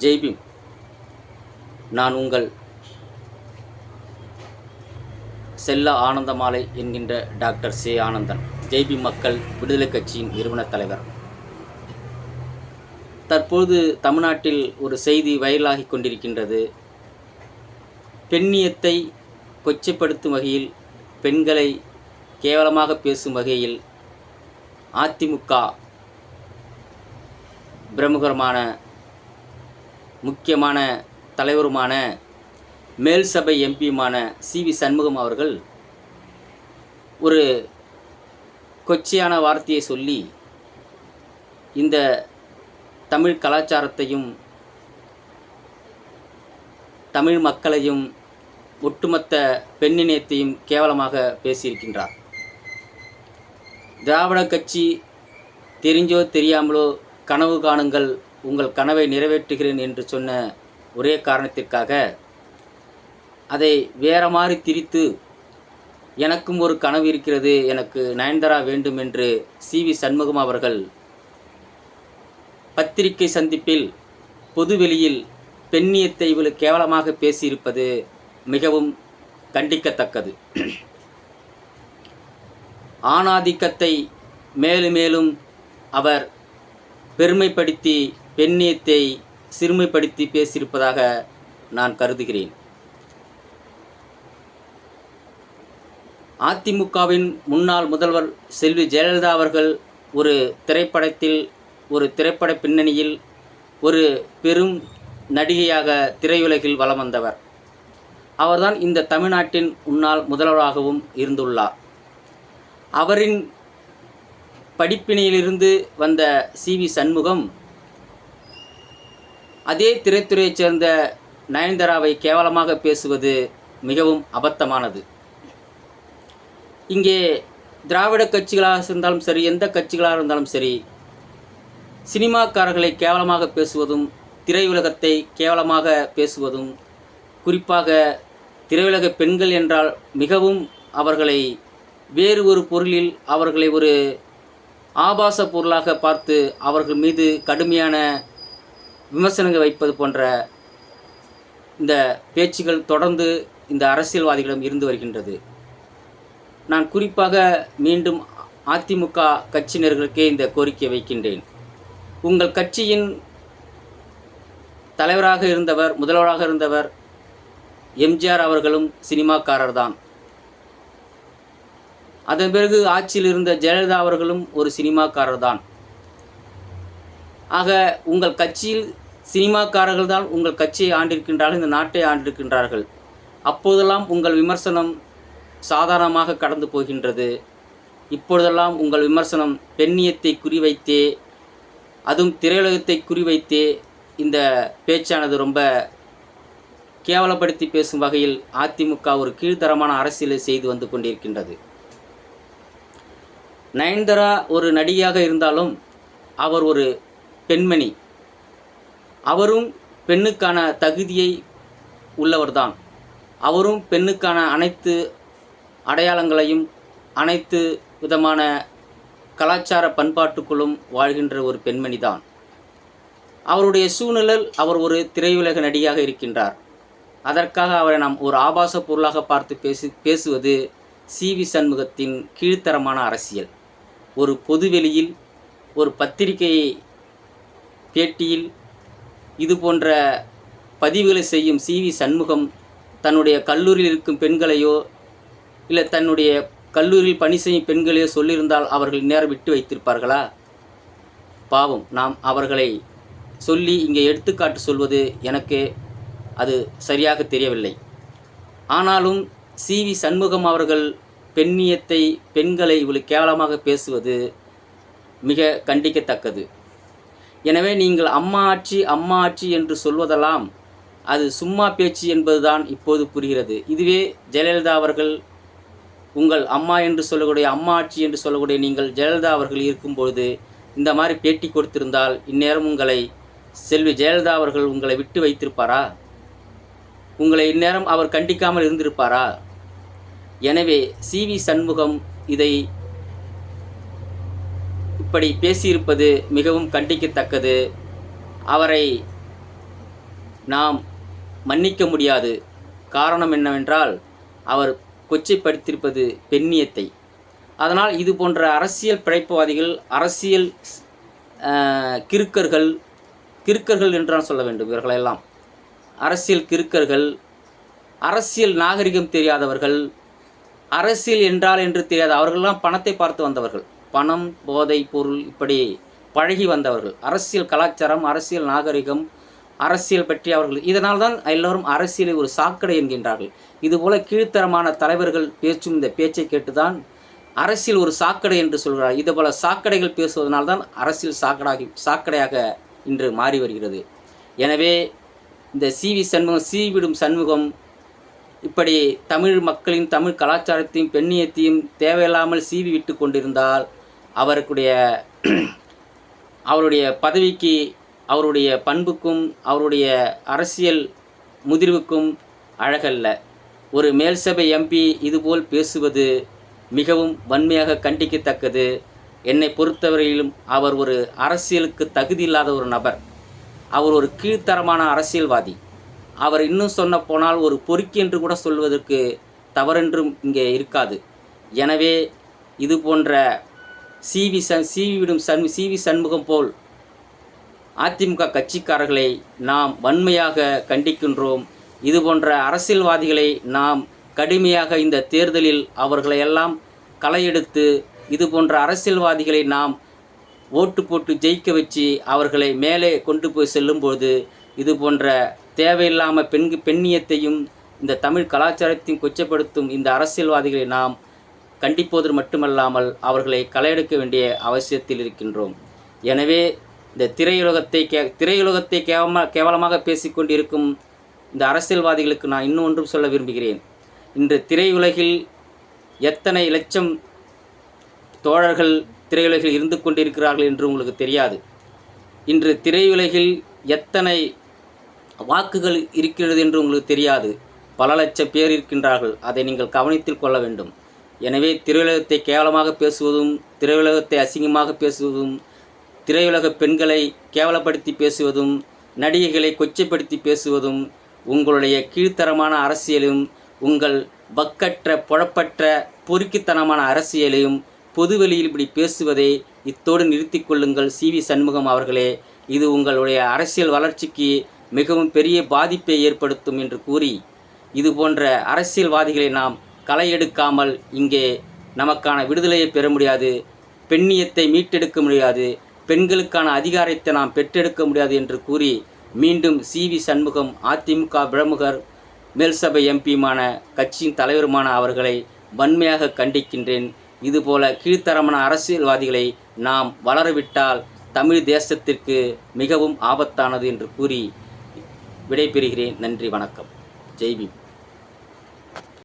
ஜெய்பீம். நான் உங்கள் செல்ல ஆனந்தமாலை என்கின்ற டாக்டர் சே. ஆனந்தன், ஜெய்பீம் மக்கள் விடுதலை கட்சியின் நிறுவனத் தலைவர். தற்போது தமிழ்நாட்டில் ஒரு செய்தி வைரலாகிக் கொண்டிருக்கின்றது. பெண்ணியத்தை கொச்சைப்படுத்தும் வகையில், பெண்களை கேவலமாக பேசும் வகையில் அதிமுக பிரமுகரமான முக்கியமான தலைவருமான மேல் சபை எம்பியுமான சி.வி. சண்முகம் அவர்கள் ஒரு கொச்சையான வார்த்தையை சொல்லி இந்த தமிழ் கலாச்சாரத்தையும் தமிழ் மக்களையும் ஒட்டுமொத்த பெண்ணினத்தையும் கேவலமாக பேசியிருக்கின்றார். திராவிட கட்சி தெரிஞ்சோ தெரியாமலோ கனவு காணுங்கள், உங்கள் கனவை நிறைவேற்றுகிறேன் என்று சொன்ன ஒரே காரணத்திற்காக அதை வேற மாதிரி திரித்து, எனக்கும் ஒரு கனவு இருக்கிறது, எனக்கு நயன்தாரா வேண்டும் என்று சி.வி. சண்முகம் அவர்கள் பத்திரிகை சந்திப்பில் பொதுவெளியில் பெண்ணியத்தை இவ்வளவு கேவலமாக பேசியிருப்பது மிகவும் கண்டிக்கத்தக்கது. ஆணாதிக்கத்தை மேலும் மேலும் அவர் பெருமைப்படுத்தி பெண்ணியத்தை சிறுமைப்படுத்தி பேசியிருப்பதாக நான் கருதுகிறேன். அதிமுகவின் முன்னாள் முதல்வர் செல்வி ஜெயலலிதா அவர்கள் ஒரு திரைப்படத்தில், ஒரு திரைப்பட பின்னணியில் ஒரு பெரும் நடிகையாக திரையுலகில் வலம் வந்தவர். அவர்தான் இந்த தமிழ்நாட்டின் முன்னாள் முதல்வராகவும் இருந்துள்ளார். அவரின் படிப்பினையிலிருந்து வந்த சி.வி. சண்முகம் அதே திரைத்துறையைச் சேர்ந்த நயன்தாராவை கேவலமாக பேசுவது மிகவும் அபத்தமானது. இங்கே திராவிட கட்சிகளாக இருந்தாலும் சரி, எந்த கட்சிகளாக இருந்தாலும் சரி, சினிமாக்காரர்களை கேவலமாக பேசுவதும், திரையுலகத்தை கேவலமாக பேசுவதும், குறிப்பாக திரையுலக பெண்கள் என்றால் மிகவும் அவர்களை வேறு ஒரு பொருளில், அவர்களை ஒரு ஆபாச பொருளாக பார்த்து அவர்கள் மீது கடுமையான விமர்சனங்கள் வைப்பது போன்ற இந்த பேச்சுகள் தொடர்ந்து இந்த அரசியல்வாதிகளிடம் இருந்து வருகின்றது. நான் குறிப்பாக மீண்டும் அதிமுக கட்சியினர்களுக்கே இந்த கோரிக்கை வைக்கின்றேன். உங்கள் கட்சியின் தலைவராக இருந்தவர், முதல்வராக இருந்தவர் எம்ஜிஆர் அவர்களும் சினிமாக்காரர் தான். அதன் பிறகு ஆட்சியில் இருந்த ஜெயலலிதா அவர்களும் ஒரு சினிமாக்காரர் தான். ஆக உங்கள் கட்சியில் சினிமாக்காரர்கள் தான் உங்கள் கட்சியை ஆண்டிருக்கின்றார்கள், இந்த நாட்டை ஆண்டிருக்கின்றார்கள். அப்போதெல்லாம் உங்கள் விமர்சனம் சாதாரணமாக கடந்து போகின்றது. இப்பொழுதெல்லாம் உங்கள் விமர்சனம் பெண்ணியத்தை குறிவைத்தே, அதுவும் திரையுலகத்தை குறிவைத்தே இந்த பேச்சானது ரொம்ப கேவலப்படுத்தி பேசும் வகையில் அதிமுக ஒரு கீழ்த்தரமான அரசியலை செய்து வந்து கொண்டிருக்கின்றது. நயன்தாரா ஒரு நடிகையாக இருந்தாலும் அவர் ஒரு பெண்மணி. அவரும் பெண்ணுக்கான தகுதியை உள்ளவர்தான். அவரும் பெண்ணுக்கான அனைத்து அடையாளங்களையும், அனைத்து விதமான கலாச்சார பண்பாட்டுக்குள்ளும் வாழ்கின்ற ஒரு பெண்மணி தான். அவருடைய சூழ்நிலையில் அவர் ஒரு திரையுலக நடிகையாக இருக்கின்றார். அதற்காக அவரை நாம் ஒரு ஆபாச பொருளாக பார்த்து பேசுவது சி.வி. சண்முகத்தின் கீழ்த்தரமான அரசியல். ஒரு பொதுவெளியில், ஒரு பத்திரிகை பேட்டியில் இது போன்ற பதிவுகளை செய்யும் சி.வி. சண்முகம் தன்னுடைய கல்லூரியில் இருக்கும் பெண்களையோ, இல்லை தன்னுடைய கல்லூரியில் பணி செய்யும் பெண்களையோ சொல்லியிருந்தால் அவர்கள் நேரம் விட்டு வைத்திருப்பார்களா? பாவம், நாம் அவர்களை சொல்லி இங்கே எடுத்துக்காட்டு சொல்வது எனக்கு அது சரியாக தெரியவில்லை. ஆனாலும் சி.வி. சண்முகம் அவர்கள் பெண்ணியத்தை, பெண்களை இவ்வளவு கேவலமாக பேசுவது மிக கண்டிக்கத்தக்கது. எனவே நீங்கள் அம்மா ஆட்சி, அம்மா ஆட்சி என்று சொல்வதெல்லாம் அது சும்மா பேச்சு என்பதுதான் இப்போது புரிகிறது. இதுவே ஜெயலலிதா அவர்கள், உங்கள் அம்மா என்று சொல்லக்கூடிய, அம்மா ஆட்சி என்று சொல்லக்கூடிய நீங்கள் ஜெயலலிதா அவர்கள் இருக்கும்பொழுது இந்த மாதிரி பேட்டி கொடுத்திருந்தால் இந்நேரம் உங்களை செல்வி ஜெயலலிதா அவர்கள் உங்களை விட்டு வைத்திருப்பாரா? உங்களை இந்நேரம் அவர் கண்டிக்காமல் இருந்திருப்பாரா? எனவே சி.வி. சண்முகம் இதை இப்படி பேசியிருப்பது மிகவும் கண்டிக்கத்தக்கது. அவரை நாம் மன்னிக்க முடியாது. காரணம் என்னவென்றால் அவர் கொச்சைப்படுத்தியிருப்பது பெண்ணியத்தை. அதனால் இது போன்ற அரசியல் பிழைப்புவாதிகள், அரசியல் கிறுக்கர்கள் என்றால் சொல்ல வேண்டும். இவர்களெல்லாம் அரசியல் கிறுக்கர்கள், அரசியல் நாகரிகம் தெரியாதவர்கள், அரசியல் என்றால் என்று தெரியாத அவர்களெல்லாம் பணத்தை பார்த்து வந்தவர்கள். பணம், போதை பொருள் இப்படி பழகி வந்தவர்கள். அரசியல் கலாச்சாரம், அரசியல் நாகரிகம், அரசியல் பற்றி அவர்கள் இதனால் தான் எல்லோரும் அரசியலை ஒரு சாக்கடை என்கின்றார்கள். இதுபோல கீழ்த்தரமான தலைவர்கள் பேச்சும் இந்த பேச்சை கேட்டுதான் அரசியல் ஒரு சாக்கடை என்று சொல்கிறார். இதுபோல சாக்கடைகள் பேசுவதனால்தான் அரசியல் சாக்கடையாக இன்று மாறி வருகிறது. எனவே இந்த சீவிடும் சண்முகம் இப்படி தமிழ் மக்களின் தமிழ் கலாச்சாரத்தையும் பெண்ணியத்தையும் தேவையில்லாமல் சீவி விட்டு கொண்டிருந்தால் அவருடைய பதவிக்கு, அவருடைய பண்புக்கும், அவருடைய அரசியல் முதிர்வுக்கும் அழகல்ல. ஒரு மேல்சபை எம்பி இதுபோல் பேசுவது மிகவும் வன்மையாக கண்டிக்கத்தக்கது. என்னை பொறுத்தவரையிலும் அவர் ஒரு அரசியலுக்கு தகுதி இல்லாத ஒரு நபர். அவர் ஒரு கீழ்த்தரமான அரசியல்வாதி. அவர் இன்னும் சொன்ன போனால் ஒரு பொறுக்கி என்று கூட சொல்வதற்கு தவறென்றும் இங்கே இருக்காது. எனவே இது போன்ற சிவி சண்முகம் போல் அதிமுக கட்சிக்காரர்களை நாம் வன்மையாக கண்டிக்கின்றோம். இது போன்ற அரசியல்வாதிகளை நாம் கடுமையாக இந்த தேர்தலில் அவர்களை எல்லாம் களையெடுத்து இது போன்ற அரசியல்வாதிகளை நாம் ஓட்டு போட்டு ஜெயிக்க வச்சு அவர்களை மேலே கொண்டு போய் செல்லும்போது இது போன்ற தேவையில்லாமல் பெண்ணியத்தையும் இந்த தமிழ் கலாச்சாரத்தையும் கொச்சப்படுத்தும் இந்த அரசியல்வாதிகளை நாம் கண்டிப்பது மட்டுமல்லாமல் அவர்களை களையெடுக்க வேண்டிய அவசியத்தில் இருக்கின்றோம். எனவே இந்த திரையுலகத்தை கேவலமாக பேசிக்கொண்டிருக்கும் இந்த அரசியல்வாதிகளுக்கு நான் இன்னும் ஒன்றும் சொல்ல விரும்புகிறேன். இன்று திரையுலகில் எத்தனை லட்சம் தோழர்கள் திரையுலகில் இருந்து கொண்டிருக்கிறார்கள் என்று உங்களுக்கு தெரியாது. இன்று திரையுலகில் எத்தனை வாக்குகள் இருக்கிறது என்று உங்களுக்கு தெரியாது. பல லட்சம் பேர் இருக்கின்றார்கள். அதை நீங்கள் கவனித்தில் கொள்ள வேண்டும். எனவே திரையுலகத்தை கேவலமாக பேசுவதும், திரையுலகத்தை அசிங்கமாக பேசுவதும், திரையுலக பெண்களை கேவலப்படுத்தி பேசுவதும், நடிகைகளை கொச்சைப்படுத்தி பேசுவதும், உங்களுடைய கீழ்த்தரமான அரசியலும், உங்கள் வக்கற்ற பொழப்பற்ற பொறுக்கித்தனமான அரசியலையும் பொதுவெளியில் இப்படி பேசுவதை இத்தோடு நிறுத்தி கொள்ளுங்கள். சண்முகம் அவர்களே, இது உங்களுடைய அரசியல் வளர்ச்சிக்கு மிகவும் பெரிய பாதிப்பை ஏற்படுத்தும் என்று கூறி, இது போன்ற அரசியல்வாதிகளை நாம் களை எடுக்காமல் இங்கே நமக்கான விடுதலையை பெற முடியாது, பெண்ணியத்தை மீட்டெடுக்க முடியாது, பெண்களுக்கான அதிகாரத்தை நாம் பெற்றெடுக்க முடியாது என்று கூறி மீண்டும் சண்முகம் அதிமுக பிரமுகர், மேல்சபை எம்பியுமான கட்சியின் தலைவருமான அவர்களை வன்மையாக கண்டிக்கின்றேன். இதுபோல கீழ்த்தரமான அரசியல்வாதிகளை நாம் வளரவிட்டால் தமிழ் தேசத்திற்கு மிகவும் ஆபத்தானது என்று கூறி விடைபெறுகிறேன். நன்றி, வணக்கம். ஜெய் பீம்.